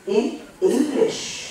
in English.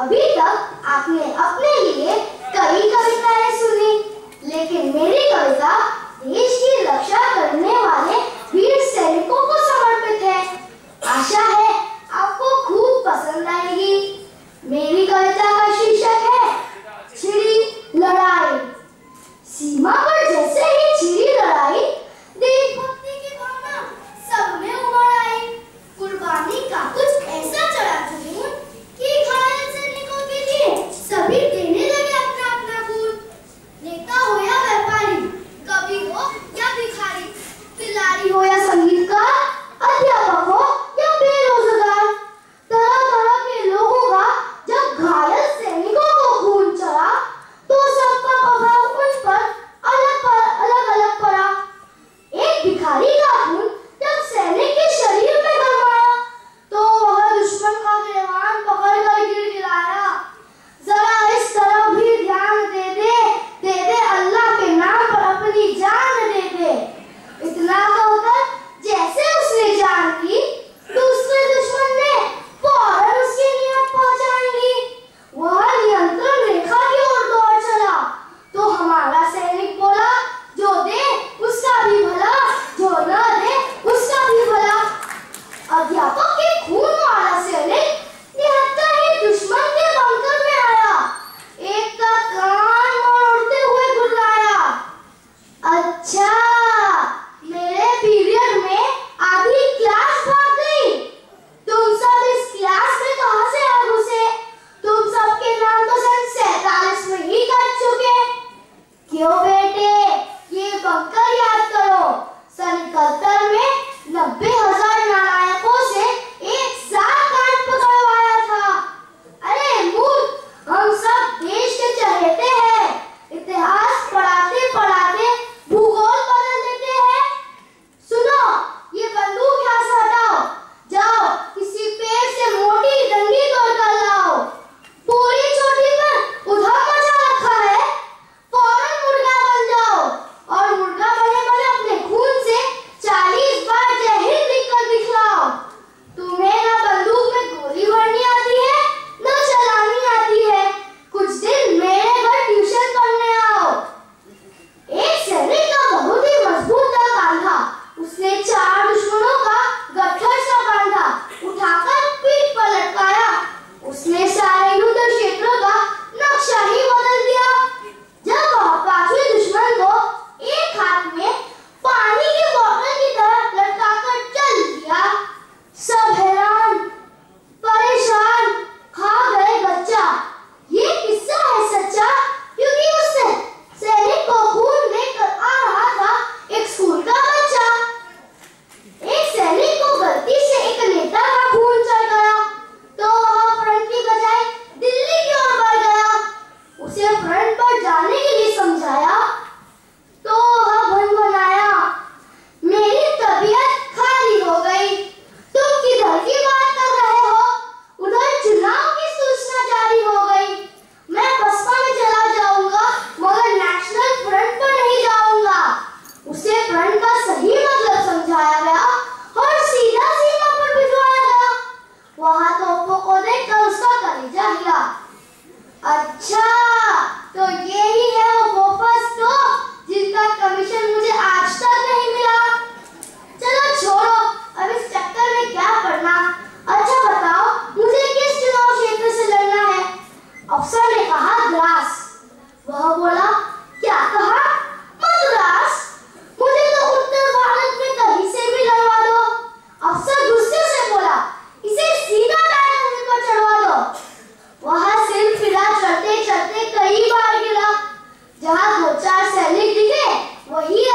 अभी तक आपने अपने लिए कई कविताएं सुनी, लेकिन मेरी कविता देश की रक्षा करने वाले वीर सैनिकों को समर्पित है। आशा है आपको खूब पसंद आएगी। मेरी कविता का शीर्षक है छिड़ी लड़ाई। सीमा पर जैसे ही छिड़ी लड़ाई, देशभक्ति की भावना सब में उमड़ आई। कुर्बानी का कुछ ऐसा चढ़ा जुनून कि घायल सैनिकों के लिए सभी देने लगे अपना अपना खून। नेता हो या व्यापारी, कवि हो या भिखारी, खिलाड़ी हो या संगीतकार, अध्यापक हो या बेरोजगार, तरह तरह के लोगों का जब घायल सैनिकों को खून चढ़ा तो सबका प्रभाव उन पर अलग पड़ा। एक भिखारी का खून जब सैनिक के शरीर में गरमाया तो वह दुश्मन का गिरवान पकड़ कर गिड़गिड़ाया। जरा इस तरफ भी ध्यान दे दे अल्लाह के नाम पर अपनी जान दे दे। इतना कहकर जैसे उसने जान की, दूसरे दुश्मन ने फौरन उसकी नियत पहचान ली। वह नियंत्रण रेखा की ओर दौड़ चला तो हमारा सैनिक बोला, जो दे उसका भी भला, जो न दे उसका भी भला। अध्यापक के खून वाला सैनिक निहत्था ही दुश्मन के बंकर में आया। एक का कान मोड़ते हुए गुर्राया, अच्छा मेरे पीरियड में आधी क्लास भाग गई। तुम सब इस क्लास में कहां से आ घुसे? तुम सबके नाम तो सन 47 में ही कट चुके। क्यों बेटे, ये बंकर याद करो। सन 71 में 90,000 नालायकों से एक साथ काट पकड़वाया था। अरे मूर्ख, हम सब देश के चहेते हैं। इतिहास पढ़ाते पढ़ाते भूगोल बदल देते हैं। सुनो, ये बंदूक यहाँ से हटाओ। जाओ किसी पेड़ से मोटी डंडी तोड़ कर लाओ। पूरी चोटी पर उधर मचा रखा है। फौरन मुर्गा बन जाओ और मुर्गा बने बने अपने खून से 40 बार जय हिंद लिखकर दिखलाओ। तुम्हें ना बंदूक में गोली भरनी आती है, न चलानी आती है। कुछ दिन मेरे घर ट्यूशन पढ़ने आओ। एक सैनिक का बहुत ही मजबूत दल बांधा। उसने 4 दुश्मनों का गट्ठर सा बांधा, उठाकर पीठ पर लटकाया। उसने सारे युद्ध क्षेत्रों का नक्शा ही बदल दिया। जब वह 5वें दुश्मन को एक हाथ में पानी की बोतल की तरह लटकाकर चल दिया, सब हैरान परेशान खा गए बच्चा। ये किस्सा है सच्चा, क्योंकि उस सैनिक को खून लेकर आ रहा था एक स्कूल का बच्चा। एक सैनिक को गलती से एक नेता का खून चढ़ गया तो वह फ्रंट की बजाय दिल्ली की ओर बढ़ गया। उसे फ्रंट पर जाने के लिए समझाया तो वह भनभनाया, मेरी तबीयत खाली हो गई। तुम किधर की बात कर रहे हो? उधर चुनाव की सूचना जारी हो गई। मैं बसपा में चला जाऊंगा मगर नेशनल फ्रंट पर नहीं जाऊंगा। उसे फ्रंट का सही मतलब समझाया गया और सीधा सीमा पर भिजवाया गया। वहां तोपों को देखकर उसका कलेजा हिला। अच्छा, तो यही है वो बोफर्स तोप जिनका कमीशन मुझे आज तक नहीं मिला। चलो छोड़ो, अब इस चक्कर में क्या पड़ना। अच्छा बताओ, मुझे किस चुनाव क्षेत्र से लड़ना है? अफसर ने कहा द्रास। वह बोला, क्या कहा? मद्रास? मुझे तो उत्तर भारत में कहीं से भी लड़वा दो। अफसर गुस्से से बोला, इसे सीधा टाइगर हिल पर चढ़वा दो। वह सिर फिरा, चढ़ते चढ़ते कई बार गिरा। जहाँ 2-4 सैनिक दिखे वही